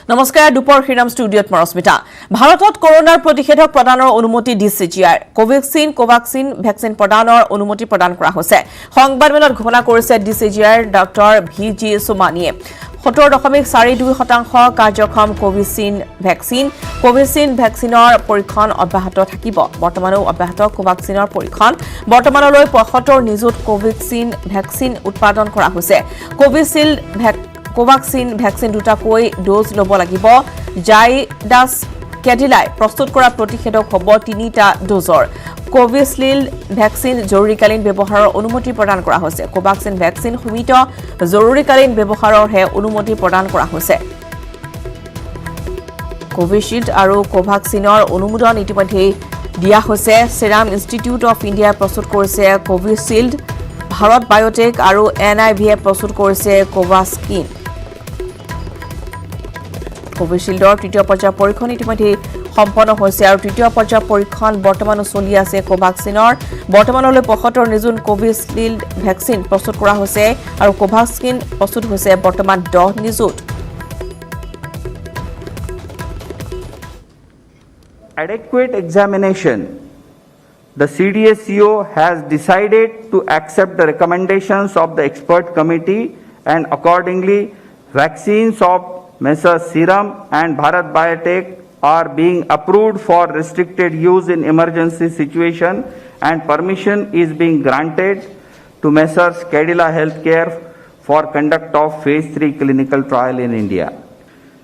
নমস্কাৰ দুপৰ হিৰাম ষ্টুডিঅত মৰস্মিতা ভাৰতত কৰোনাৰ প্ৰতিষেধক প্ৰদানৰ অনুমতি ডিচিজিআই কোভাক্সিন ভেকচিন প্ৰদানৰ অনুমতি প্ৰদান কৰা হৈছে সংবাদমেলত ঘোষণা কৰিছে ডিচিজিআইৰ ডক্টৰ ভিজি সুমানিয়ে 70.42% কাৰ্যক্ষম কোভিচিন ভেকচিনৰ পৰীক্ষণ অব্যাহত থাকিব বৰ্তমানও অব্যাহত কোভাক্সিনৰ পৰীক্ষণ বৰ্তমানলৈ 75 নিযুত কোভিচিন ভেকচিন উৎপাদন কৰা হৈছে কোভাক্সিন ভেকচিন দুটাকৈ ডোজ ল'ব লাগিব জাইডাছ কেডিলাই প্ৰস্তুত কৰা প্ৰতিষেধক হ'ব 3টা ডোজৰ কোভিচিল্ড ভেকচিন জৰুৰীকালীন ব্যৱহাৰৰ অনুমতি প্ৰদান কৰা হৈছে কোভাক্সিন ভেকচিন সীমিত জৰুৰীকালীন ব্যৱহাৰৰহে অনুমতি প্ৰদান কৰা হৈছে কোভিচিল্ড আৰু কোভাক্সিনৰ অনুমোদন ইতিমধ্যে দিয়া হৈছে সেৰাম ইনষ্টিটিউট অফ ইণ্ডিয়া প্ৰস্তুত কৰিছে কোভিচিল্ড ভাৰত বায়োটেক আৰু এনআইভিয়ে প্ৰস্তুত কৰিছে কোভাস্কিন কোভিচিল্ডৰ তৃতীয় পৰ্যায়ৰ পৰীক্ষণ ইতিমধ্যে সম্পন্ন হৈছে আৰু তৃতীয় পৰ্যায়ৰ পৰীক্ষণ বৰ্তমানো চলি আছে কোভাক্সিনৰ বৰ্তমানলৈ 75 নিযুত কোভিচিল্ড ভেকচিন প্ৰস্তুত কৰা হৈছে আৰু কোভাস্কিন প্ৰস্তুত হৈছে বৰ্তমান 10 নিযুত Adequate examination. The CDSCO has decided to accept the recommendations of the expert committee and accordingly vaccines of Messrs. Serum and Bharat Biotech are being approved for restricted use in emergency situation and permission is being granted to Messrs. Cadila Healthcare for conduct of phase 3 clinical trial in India.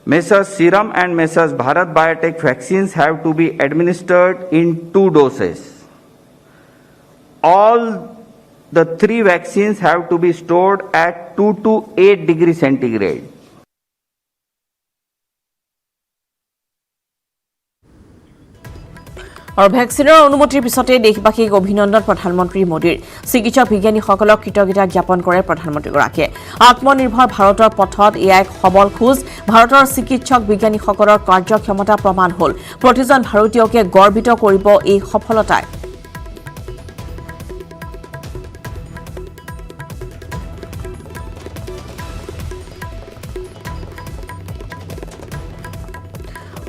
Messrs. Serum and Messrs. Bharat Biotech vaccines have to be administered in 2 doses. All the 3 vaccines have to be stored at 2 to 8 degrees centigrade. আৰু ভেকচিনৰ অনুমতিৰ পিছতে দেশবাসীক অভিনন্দন প্ৰধানমন্ত্ৰী মোদীৰ চিকিৎসক বিজ্ঞানীসকলক কৃতজ্ঞতা জ্ঞাপন কৰে প্ৰধানমন্ত্ৰীগৰাকীয়ে আত্মনিৰ্ভৰ ভাৰতৰ পথত এয়া এক সবল খোজ ভাৰতৰ চিকিৎসক বিজ্ঞানীসকলৰ কাৰ্যক্ষমতা প্ৰমাণ হ'ল প্ৰতিজন ভাৰতীয়কে গৰ্বিত কৰিব এই সফলতাই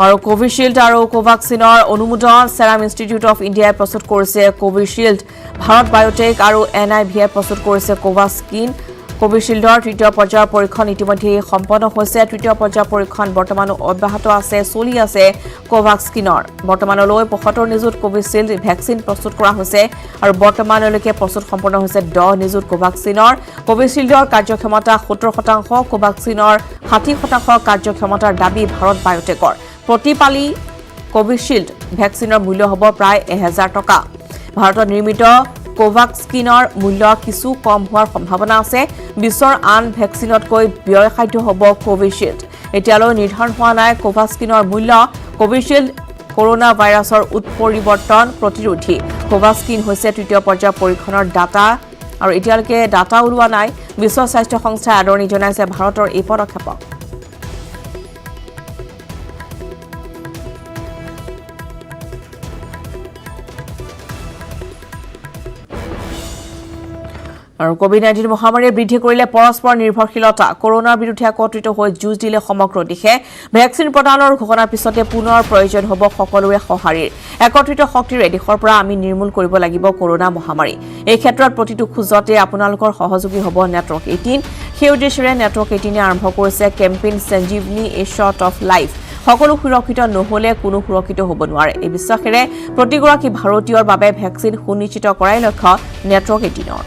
আৰু কোভিচিল্ড আৰু কোভাক্সিনৰ অনুমোদন সেৰাম ইনষ্টিটিউট অফ ইণ্ডিয়াই প্ৰস্তুত কৰিছে কোভিচিল্ড ভাৰত বায়োটেক আৰু এনআইভিয়ে প্ৰস্তুত কৰিছে কোভাস্কিন কোভিচিল্ডৰ তৃতীয় পৰ্যায়ৰ পৰীক্ষণ ইতিমধ্যে সম্পন্ন হৈছে তৃতীয় পৰ্যায়ৰ পৰীক্ষণ বৰ্তমানো অব্যাহত আছে চলি আছে কোভাস্কিনৰ বৰ্তমানলৈ 75 নিযুত কোভিচিল্ড ভেকচিন প্ৰস্তুত কৰা হৈছে আৰু বৰ্তমানলৈকে প্ৰস্তুত সম্পন্ন হৈছে 10 নিযুত কোভাক্সিনৰ কোভিচিল্ডৰ কাৰ্যক্ষমতা 70% কোভাক্সিনৰ 60% কাৰ্যক্ষমতাৰ দাবী ভাৰত বায়োটেকৰ প্ৰতিপালি কোভিচিল্ড ভেকচিনৰ মূল্য হ'ব প্ৰায় 1000 টকা ভাৰতত নিৰ্মিত কোভাক্সিনৰ মূল্য কিছু কম হোৱাৰ সম্ভাৱনা আছে বিশ্বৰ আন ভেকচিনতকৈ ব্যয়সাধ্য হ'ব কোভিচিল্ড এতিয়ালৈ নিৰ্ধাৰণ হোৱা নাই কোভাক্সিনৰ মূল্য কোভিচিল্ড কৰোনা ভাইৰাছৰ উৎপৰিৱৰ্তন প্ৰতিৰোধী কোভাক্সিন হৈছে তৃতীয় পৰ্যায়ৰ পৰীক্ষণৰ ডাটা আৰু এতিয়ালৈকে ডাটা ওলোৱা নাই বিশ্ব স্বাস্থ্য সংস্থাই আদৰণি জনাইছে ভাৰতৰ এই পদক্ষেপক আৰু কোভিড-19 মহামাৰীয়ে বৃদ্ধি কৰিলে পৰস্পৰ নিৰ্ভৰশীলতা কৰোনাৰ বিৰুদ্ধে একত্ৰিত হৈ যুঁজ দিলে সমগ্ৰ দেশে ভেকচিন প্ৰদানৰ ঘোষণাৰ পিছতে পুনৰ প্ৰয়োজন হ'ব সকলোৰে সঁহাৰিৰ একত্ৰিত শক্তিৰে দেশৰ পৰা আমি নিৰ্মূল কৰিব লাগিব কৰোনা মহামাৰী এই ক্ষেত্ৰত প্ৰতিটো খোজতে আপোনালোকৰ সহযোগী হ'ব নেটৱৰ্ক 18 সেই উদ্দেশ্যৰে নেটৱৰ্ক 18 আৰম্ভ কৰিছে campaign Sanjeevani a shot of life সকলো সুৰক্ষিত নহলে কোনো সুৰক্ষিত হ'ব নোৱাৰে এই বিশ্বাসেৰে প্ৰতিগৰাকী ভাৰতীয়ৰ বাবে ভেকচিন সুনিশ্চিত কৰাই লক্ষ্য নেটৱৰ্ক 18ৰ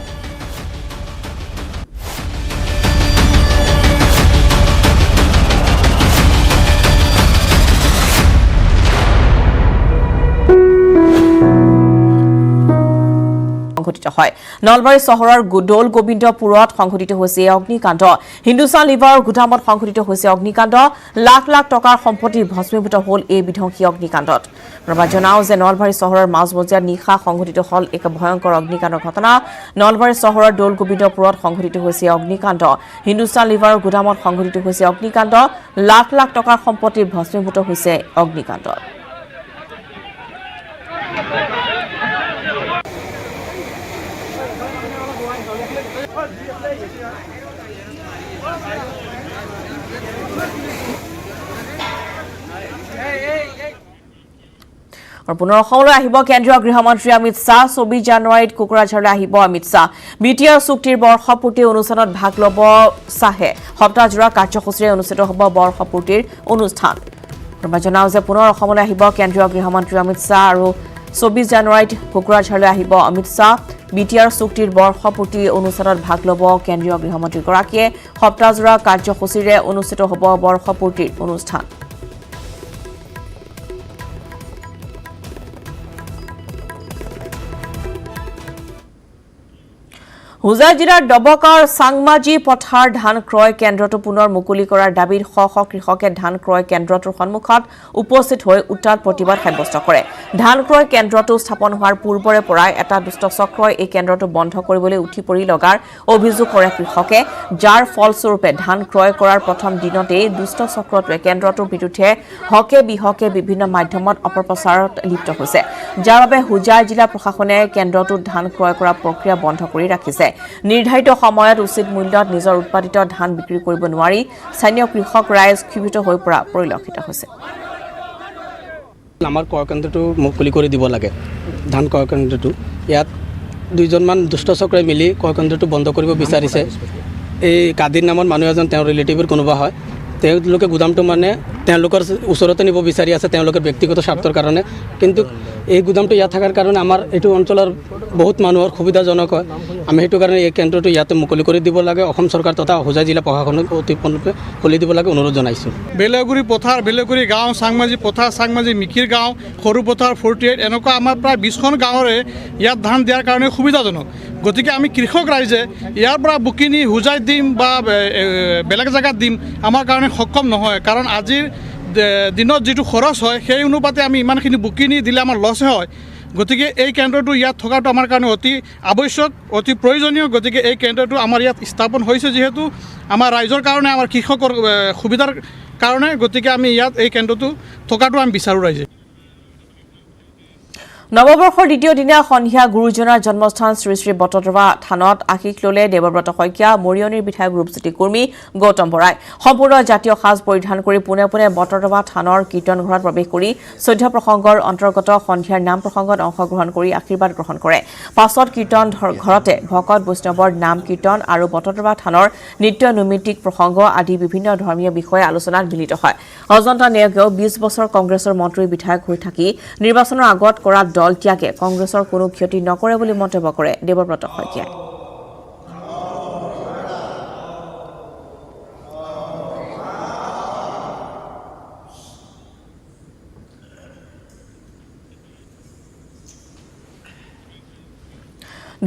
সংঘটিত হয় নলবাৰী চহৰৰ দৌল গোবিন্দপুৰত সংঘটিত হৈছে অগ্নিকাণ্ড হিন্দুস্তান লিভাৰৰ গুদামত সংঘটিত হৈছে অগ্নিকাণ্ড লাখ লাখ টকাৰ সম্পত্তি ভস্মীভূত হ'ল এই বিধ্বংসী অগ্নিকাণ্ডত প্ৰবাদ জনাও যে নলবাৰী চহৰৰ মাজমজিয়াত নিশা সংঘটিত হ'ল এক ভয়ংকৰ অগ্নিকাণ্ডৰ ঘটনা নলবাৰী চহৰৰ দৌল গোবিন্দপুৰত সংঘটিত হৈছে অগ্নিকাণ্ড হিন্দুস্তান লিভাৰৰ গুদামত সংঘটিত হৈছে অগ্নিকাণ্ড লাখ লাখ টকাৰ সম্পত্তি ভস্মীভূত হৈছে অগ্নিকাণ্ডত আৰু পুনৰ অসমলৈ আহিব কেন্দ্ৰীয় গৃহমন্ত্ৰী অমিত শ্বাহ 24 জানুৱাৰীত কোকৰাঝাৰলৈ আহিব অমিত শ্বাহ বিটিআৰ চুক্তিৰ বৰ্ষপূৰ্তি অনুষ্ঠানত ভাগ ল'ব শ্বাহে সপ্তাহজোৰা কাৰ্যসূচীৰে অনুষ্ঠিত হ'ব বৰ্ষপূৰ্তিৰ অনুষ্ঠান আৰু জনাও যে পুনৰ অসমলৈ আহিব কেন্দ্ৰীয় গৃহমন্ত্ৰী অমিত শ্বাহ আৰু 24 জানুৱাৰীত কোকৰাঝাৰলৈ আহিব অমিত শ্বাহ বিটিআৰ চুক্তিৰ বৰ্ষপূৰ্তি অনুষ্ঠানত ভাগ ল'ব কেন্দ্ৰীয় গৃহমন্ত্ৰীগৰাকীয়ে সপ্তাহজোৰা কাৰ্যসূচীৰে অনুষ্ঠিত হ'ব বৰ্ষপূৰ্তিৰ অনুষ্ঠান হুজাই জিলাৰ ডবকাৰ সাংমাজি পথাৰ ধান ক্ৰয় কেন্দ্ৰটো পুনৰ মুকলি কৰাৰ দাবীত শ শ কৃষকে ধান ক্ৰয় কেন্দ্ৰটোৰ সন্মুখত উপস্থিত হৈ উত্তাল প্ৰতিবাদ সাব্যস্ত কৰে ধান ক্ৰয় কেন্দ্ৰটো স্থাপন হোৱাৰ পূৰ্বৰে পৰাই এটা দুষ্ট চক্ৰই এই কেন্দ্ৰটো বন্ধ কৰিবলৈ উঠি পৰি লগাৰ অভিযোগ কৰে কৃষকে যাৰ ফলস্বৰূপে ধান ক্ৰয় কৰাৰ প্ৰথম দিনতেই দুষ্ট চক্ৰটোৱে কেন্দ্ৰটোৰ বিৰুদ্ধে হকে বিহকে বিভিন্ন মাধ্যমত অপপ্ৰচাৰত লিপ্ত হৈছে যাৰ বাবে হুজাই জিলা প্ৰশাসনে কেন্দ্ৰটোত ধান ক্ৰয় কৰা প্ৰক্ৰিয়া বন্ধ কৰি ৰাখিছে নিৰ্ধাৰিত সময়ত উচিত মূল্যত নিজৰ উৎপাদিত ধান বিক্ৰী কৰিব নোৱাৰি স্থানীয় কৃষক ৰাইজ ক্ষুব্ধ হৈ পৰা পৰিলক্ষিত হৈছে আমাৰ ক্ৰয় কেন্দ্ৰটো মুকলি কৰি দিব লাগে ধান ক্ৰয় কেন্দ্ৰটো ইয়াত দুইজনমান দুষ্ট চক্ৰই মিলি ক্ৰয় কেন্দ্ৰটো বন্ধ কৰিব বিচাৰিছে এই কাদিৰ নামত মানুহ এজন তেওঁৰ ৰিলেটিভৰ কোনোবা হয় তেওঁলোকে গুদামটো মানে তেওঁলোকৰ ওচৰতে নিব বিচাৰি আছে তেওঁলোকৰ ব্যক্তিগত স্বাৰ্থৰ কাৰণে কিন্তু এই গুদামটো ইয়াত থকাৰ কাৰণে আমাৰ এইটো অঞ্চলৰ বহুত মানুহৰ সুবিধাজনক হয় আমি সেইটো কাৰণে এই কেন্দ্ৰটো ইয়াতে মুকলি কৰি দিব লাগে অসম চৰকাৰ তথা হুজাই জিলা প্ৰশাসনক অতি সোনকালে খুলি দিব লাগে অনুৰোধ জনাইছোঁ বেলেগুৰি পথাৰ বেলেগুৰি গাঁও চাংমাজি পথাৰ চাংমাজি মিকিৰ গাঁও সৰু পথাৰ 48 এনেকুৱা আমাৰ প্ৰায় 20খন গাঁৱৰে ইয়াত ধান দিয়াৰ কাৰণে সুবিধাজনক গতিকে আমি কৃষক ৰাইজে ইয়াৰ পৰা বুকি নি হুজাইত দিম বা বেলেগ জেগাত দিম আমাৰ কাৰণে সক্ষম নহয় কাৰণ আজিৰ দিনত যিটো খৰচ হয় সেই অনুপাতে আমি ইমানখিনি বুকি নি দিলে আমাৰ লছ হয় গতিকে এই কেন্দ্ৰটো ইয়াত থকাটো আমাৰ কাৰণে অতি আৱশ্যক অতি প্ৰয়োজনীয় গতিকে এই কেন্দ্ৰটো আমাৰ ইয়াত স্থাপন হৈছে যিহেতু আমাৰ ৰাইজৰ কাৰণে আমাৰ কৃষকৰ সুবিধাৰ কাৰণে গতিকে আমি ইয়াত এই কেন্দ্ৰটো থকাটো আমি বিচাৰোঁ ৰাইজে নৱবৰ্ষৰ দ্বিতীয় দিনা সন্ধিয়া গুৰুজনাৰ জন্মস্থান শ্ৰী শ্ৰী বটদ্ৰৱা থানত আশীষ ললে দেৱব্ৰত শইকীয়া মৰিয়নিৰ বিধায়ক ৰূপজ্যোতি কুৰ্মী গৌতম বৰাই সম্পূৰ্ণ জাতীয় সাজ পৰিধান কৰি পোনে পোনে বটদ্ৰৱা থানৰ কীৰ্তন ঘৰত প্ৰৱেশ কৰি চৈধ্য প্ৰসংগৰ অন্তৰ্গত সন্ধিয়াৰ নাম প্ৰসংগত অংশগ্ৰহণ কৰি আশীৰ্বাদ গ্ৰহণ কৰে পাছত কীৰ্তন ঘৰতে ভকত বৈষ্ণৱৰ নাম কীৰ্তন আৰু বটদ্ৰৱা থানৰ নিত্য নৈমিত্তিক প্ৰসংগ আদি বিভিন্ন ধৰ্মীয় বিষয়ে আলোচনাত মিলিত হয় অজন্তা নেওগেও 20 বছৰ কংগ্ৰেছৰ মন্ত্ৰী বিধায়ক হৈ থাকি নিৰ্বাচনৰ আগত কৰা দল ত্যাগে কংগ্ৰেছৰ কোনো ক্ষতি নকৰে বুলি মন্তব্য কৰে দেৱব্ৰত শইকীয়াই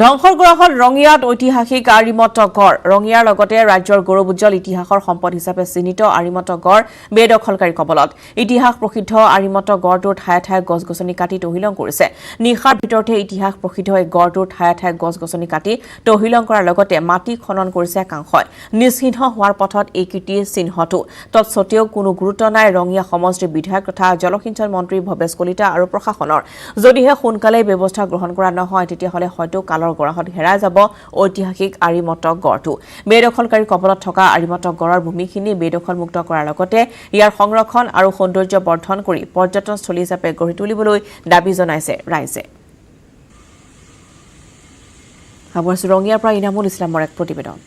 ধ্বংসৰ গৰাহত ৰঙিয়াত ঐতিহাসিক আৰিমত গড় ৰঙিয়াৰ লগতে ৰাজ্যৰ গৌৰৱোজ্জ্বল ইতিহাসৰ সম্পদ হিচাপে চিহ্নিত আৰিমত গড় বেদখলকাৰী কবলত ইতিহাস প্ৰসিদ্ধ আৰিমত গড়টোৰ ঠায়ে ঠায়ে গছ-গছনি কাটি তহিলং কৰিছে নিশাৰ ভিতৰতে ইতিহাস প্ৰসিদ্ধ এই গড়টোৰ ঠায়ে ঠায়ে গছ-গছনি কাটি তহিলং কৰাৰ লগতে মাটি খনন কৰিছে একাংশই নিশ্চিহ্ন হোৱাৰ পথত এই কীৰ্তিৰ চিহ্নটো তৎসত্বেও কোনো গুৰুত্ব নাই ৰঙিয়া সমষ্টিৰ বিধায়ক তথা জলসিঞ্চন মন্ত্ৰী ভৱেশ কলিতা আৰু প্ৰশাসনৰ যদিহে সোনকালে ব্যৱস্থা গ্ৰহণ কৰা নহয় তেতিয়াহ'লে হয়তো কালৰ গৰাহত হেৰাই যাব ঐতিহাসিক আৰিমত গড়টো বেদখলকাৰী কবলত থকা আৰিমত গড়ৰ ভূমিখিনি বেদখলমুক্ত কৰাৰ লগতে ইয়াৰ সংৰক্ষণ আৰু সৌন্দৰ্য বৰ্ধন কৰি পৰ্যটনস্থলী হিচাপে গঢ়ি তুলিবলৈ দাবী জনাইছে ৰাইজে ৰঙিয়াৰ পৰা ইনামুল ইছলামৰ এক প্ৰতিবেদন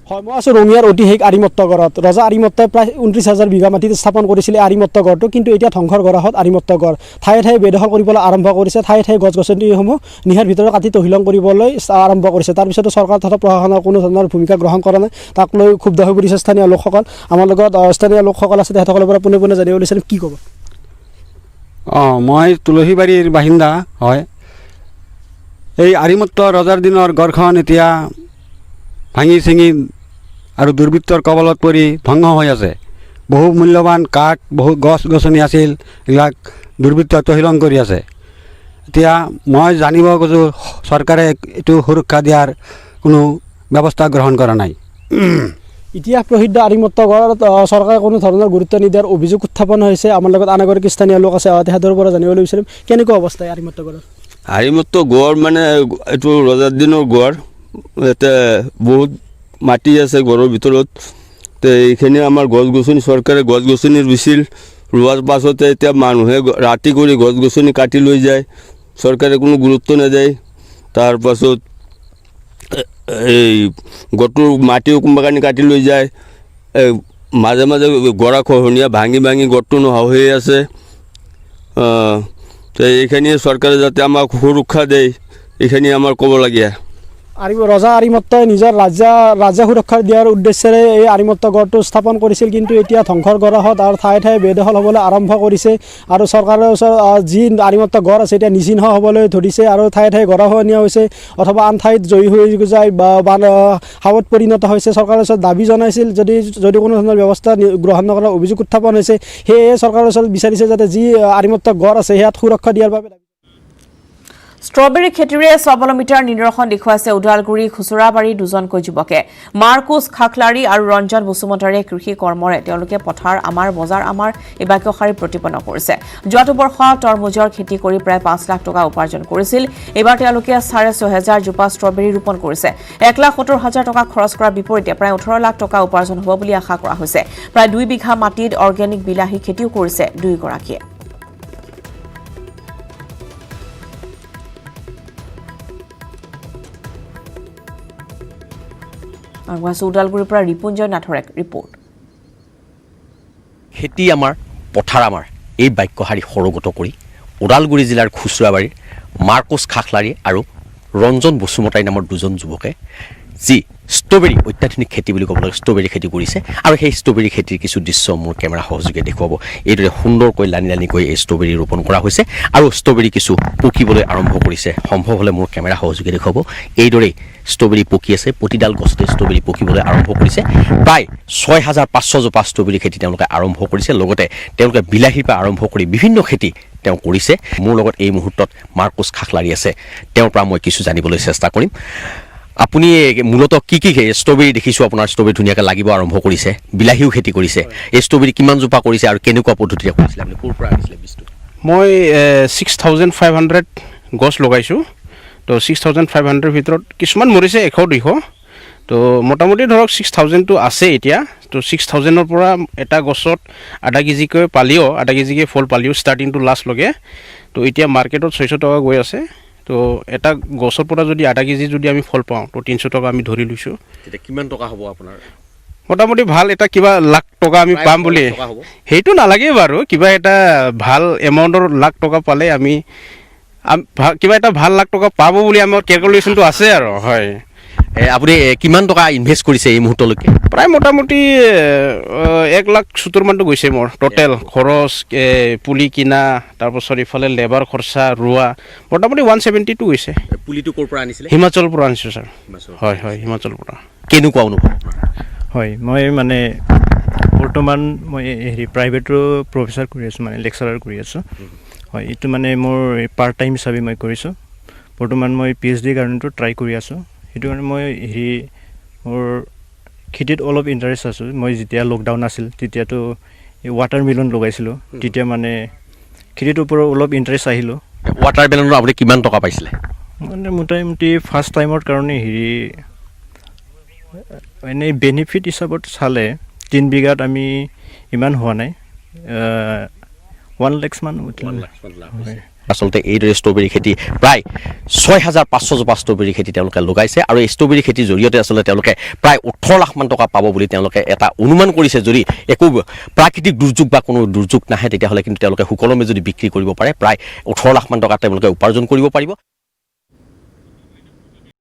হয় মই আছোঁ ৰঙিয়াৰ ঐতিহাসিক আৰিমত্ত গড়ত ৰজা আৰিমত্তই প্ৰায় 29,000 বিঘা মাটিত স্থাপন কৰিছিলে আৰিমত্ত গড়টো কিন্তু এতিয়া ধ্বংসৰ গৰাহত আৰিমত্ত গড় ঠায়ে ঠায়ে বেদখল কৰিবলৈ আৰম্ভ কৰিছে ঠায়ে ঠায়ে গছ গছনিসমূহ নিশাৰ ভিতৰত কাটি তহিলং কৰিবলৈ আৰম্ভ কৰিছে তাৰপিছতো চৰকাৰ তথা প্ৰশাসনৰ কোনো ধৰণৰ ভূমিকা গ্ৰহণ কৰা নাই তাক লৈ ক্ষুব্ধ হৈ পৰিছে স্থানীয় লোকসকল আমাৰ লগত স্থানীয় লোকসকল আছে তেখেতসকলৰ পৰা পোনে পোনে জানিব বিচাৰিম কি ক'ব মই তুলসীবাৰীৰ বাসিন্দা হয় এই আৰিমত্ত ৰজাৰ দিনৰ গড়খন এতিয়া ভাঙি চিঙি আৰু দুৰ্বৃত্তৰ কবলত পৰি ধ্বংস হৈ আছে বহু মূল্যৱান কাঠ বহু গছ গছনি আছিল এইবিলাক দুৰ্বৃত্তই তহিলং কৰি আছে এতিয়া মই জানিব খোজোঁ চৰকাৰে এইটো সুৰক্ষা দিয়াৰ কোনো ব্যৱস্থা গ্ৰহণ কৰা নাই ইতিহাস প্ৰসিদ্ধ আৰিমত্ত গড়ত চৰকাৰে কোনো ধৰণৰ গুৰুত্ব নিদিয়াৰ অভিযোগ উত্থাপন হৈছে আমাৰ লগত আন এগৰাকী স্থানীয় লোক আছে তেখেতৰ পৰা জানিবলৈ বিচাৰিম কেনেকুৱা অৱস্থা আৰিমত্ত গড়ৰ আৰিমত্ত গড় মানে এইটো ৰজাৰ দিনৰ গড় ইয়াতে বহুত মাটি আছে গড়ৰ ভিতৰত তো এইখিনি আমাৰ গছ গছনি চৰকাৰে গছ গছনি ৰুইছিল ৰোৱাৰ পাছতে এতিয়া মানুহে ৰাতি কৰি গছ গছনি কাটি লৈ যায়, চৰকাৰে কোনো গুৰুত্ব নিদিয়ে। তাৰপাছত এই গছৰ মাটিও কোনোবা কানি কাটি লৈ যায়, মাজে মাজে গৰা খহনীয়া ভাঙি ভাঙি গছটো নোহোৱা হৈ আছে। তো এইখিনি চৰকাৰে যাতে আমাক সুৰক্ষা দিয়ে, এইখিনি আমাৰ ক'বলগীয়া। ৰজা আৰিমত্তই নিজৰ ৰাজ্য সুৰক্ষা দিয়াৰ উদ্দেশ্যেৰে এই আৰিমত্ত গড়টো স্থাপন কৰিছিল, কিন্তু এতিয়া ধ্বংসৰ গৰাহত আৰু ঠায়ে ঠায়ে বেদখল হ'বলৈ আৰম্ভ কৰিছে আৰু চৰকাৰৰ ওচৰত যি আৰিমত্ত গড় আছে এতিয়া নিচিহ্ন হ'বলৈ ধৰিছে আৰু ঠায়ে ঠায়ে গৰাখহনীয়া হৈছে অথবা আন ঠাইত জয়ী হৈ যায় বা হাৱত পৰিণত হৈছে। চৰকাৰৰ ওচৰত দাবী জনাইছিল, যদি কোনো ধৰণৰ ব্যৱস্থা গ্ৰহণ নকৰাৰ অভিযোগ উত্থাপন হৈছে, সেয়ে চৰকাৰৰ ওচৰত বিচাৰিছে যাতে যি আৰিমত্ত গড় আছে সেয়াত সুৰক্ষা দিয়াৰ বাবে। ষ্ট্ৰবেৰী খেতিৰে স্বাৱলম্বিতাৰ নিদৰ্শন দেখুৱাইছে ওদালগুৰি খুচুৰাবাৰীৰ দুজনকৈ যুৱকে। মাৰ্কুছ খাখলাৰী আৰু ৰঞ্জন বসুমতাৰীয়ে কৃষি কৰ্মৰে তেওঁলোকে পথাৰ আমাৰ বজাৰ আমাৰ এই বাক্যশাৰী প্ৰতিপন্ন কৰিছে। যোৱাটো বৰ্ষ তৰমুজৰ খেতি কৰি প্ৰায় 5 লাখ টকা উপাৰ্জন কৰিছিল। এইবাৰ তেওঁলোকে 6,500 জোপা ষ্ট্ৰবেৰী ৰোপণ কৰিছে। 1,70,000 টকা খৰচ কৰাৰ বিপৰীতে প্ৰায় 18 লাখ টকা উপাৰ্জন হ'ব বুলি আশা কৰা হৈছে। প্ৰায় 2 বিঘা মাটিত অৰ্গেনিক বিলাহী খেতিও কৰিছে দুয়োগৰাকীয়ে। ওদালগুৰিৰ পৰা ৰিপুঞ্জয় নাথৰ এক ৰিপৰ্ট। খেতি আমাৰ পথাৰ আমাৰ এই বাক্যশাৰী সৰগত কৰি ওদালগুৰি জিলাৰ খুচুৰাবাৰীৰ মাৰ্কুছ খাখলাৰী আৰু ৰঞ্জন বসুমতাৰী নামৰ দুজন যুৱকে যি ষ্ট্ৰবেৰী অত্যাধুনিক খেতি বুলি ক'ব লাগে ষ্ট্ৰবেৰী খেতি কৰিছে আৰু সেই ষ্ট্ৰবেৰী খেতিৰ কিছু দৃশ্য মোৰ কেমেৰা সহযোগে দেখুৱাব। এইদৰে সুন্দৰকৈ লানি লানিকৈ এই ষ্ট্ৰবেৰী ৰোপণ কৰা হৈছে আৰু ষ্ট্ৰবেৰী কিছু পকিবলৈ আৰম্ভ কৰিছে। সম্ভৱ হ'লে মোৰ কেমেৰা সহযোগে দেখুৱাব। এইদৰেই ষ্ট্ৰবেৰী পকি আছে, প্ৰতিডাল গছতে ষ্ট্ৰবেৰী পকিবলৈ আৰম্ভ কৰিছে। প্ৰায় 6,500 জোপা ষ্ট্ৰবেৰী খেতি তেওঁলোকে আৰম্ভ কৰিছে। লগতে তেওঁলোকে বিলাহীৰ পৰা আৰম্ভ কৰি বিভিন্ন খেতি তেওঁ কৰিছে। মোৰ লগত এই মুহূৰ্তত মাৰ্কুছ খাখলাৰী আছে, তেওঁৰ পৰা মই কিছু জানিবলৈ চেষ্টা কৰিম। আপুনি মূলতঃ কি ষ্ট্ৰবেৰী দেখিছোঁ, আপোনাৰ ষ্ট্ৰবেৰী ধুনীয়াকৈ লাগিব আৰম্ভ কৰিছে, বিলাহীও খেতি কৰিছে। এই ষ্ট্ৰবেৰী কিমান জোপা কৰিছে আৰু কেনেকুৱা পদ্ধতিৰে কৰিছিলে, আপুনি ক'ৰ পৰা আনিছিলে বীজটো? মই 6,500 গছ লগাইছোঁ। তো 6,500 ভিতৰত কিছুমান মৰিছে 100-200, তো মোটামুটি ধৰক 6,000টো আছে এতিয়া। তো 6,000ৰ পৰা এটা গছত আধা কেজিকৈ পালিও, আধা কেজিকৈ ফল পালিও ষ্টাৰ্টিংটো লাষ্ট লগে। তো এতিয়া মাৰ্কেটত 600 টকা গৈ আছে। তো এটা গছৰ পৰা যদি আধা কেজি যদি আমি ফল পাওঁ তো 300 টকা আমি ধৰি লৈছোঁ। তেতিয়া কিমান টকা হ'ব আপোনাৰ? মোটামুটি ভাল এটা কিবা লাখ টকা আমি পাম বুলি সেইটো নালাগে বাৰু। কিবা এটা ভাল এমাউণ্টৰ লাখ টকা পালে আমি কিবা এটা ভাল লাখ টকা পাব বুলি আমাৰ কেলকুলেশ্যনটো আছে আৰু। হয়, আপুনি কিমান টকা ইনভেষ্ট কৰিছে এই মুহূৰ্তলৈকে? প্ৰায় মোটামুটি 1,70,000 মানটো গৈছে মোৰ টোটেল খৰচ, পুলি কিনা, তাৰপাছত ইফালে লেবাৰ খৰচা, ৰোৱা, মোটামুটি 170টো গৈছে। পুলিটো ক'ৰ পৰা আনিছিলে? হিমাচলৰ পৰা আনিছোঁ ছাৰ। হয় হয়, হিমাচলৰ পৰা। কেনেকুৱা অনুভৱ? হয়, মই মানে বৰ্তমান মই প্ৰাইভেটৰো প্ৰফেচাৰ কৰি আছোঁ, মানে লেকচাৰাৰ কৰি আছোঁ। হয়, এইটো মানে মোৰ পাৰ্ট টাইম হিচাপে মই কৰিছোঁ। বৰ্তমান মই PhD কাৰণেতো ট্ৰাই কৰি আছোঁ। সেইটো কাৰণে মই মোৰ খেতিত অলপ ইণ্টাৰেষ্ট আছোঁ। মই যেতিয়া লকডাউন আছিল তেতিয়াতো এই ৱাটাৰ মেলন লগাইছিলোঁ, তেতিয়া মানে খেতিটোৰ ওপৰত অলপ ইণ্টাৰেষ্ট আহিলোঁ। ৱাটাৰ মেলনত আপুনি কিমান টকা পাইছিলে? মানে মোটামুটি ফাৰ্ষ্ট টাইমৰ কাৰণে এনেই বেনিফিট হিচাপত চালে 3 বিঘাত আমি ইমান হোৱা নাই, 1 লাখ মান। আচলতে এইদৰে ষ্ট্ৰবেৰী খেতি প্ৰায় 6,500 জোপা ষ্ট্ৰবেৰী খেতি তেওঁলোকে লগাইছে আৰু এই ষ্ট্ৰবেৰী খেতিৰ জৰিয়তে আচলতে তেওঁলোকে প্ৰায় 18 লাখ মান টকা পাব বুলি তেওঁলোকে এটা অনুমান কৰিছে। যদি একো প্ৰাকৃতিক দুৰ্যোগ বা কোনো দুৰ্যোগ নাহে তেতিয়াহ'লে কিন্তু তেওঁলোকে সুকলমে যদি বিক্ৰী কৰিব পাৰে প্ৰায় 18 লাখ মান টকা তেওঁলোকে উপাৰ্জন কৰিব পাৰিব।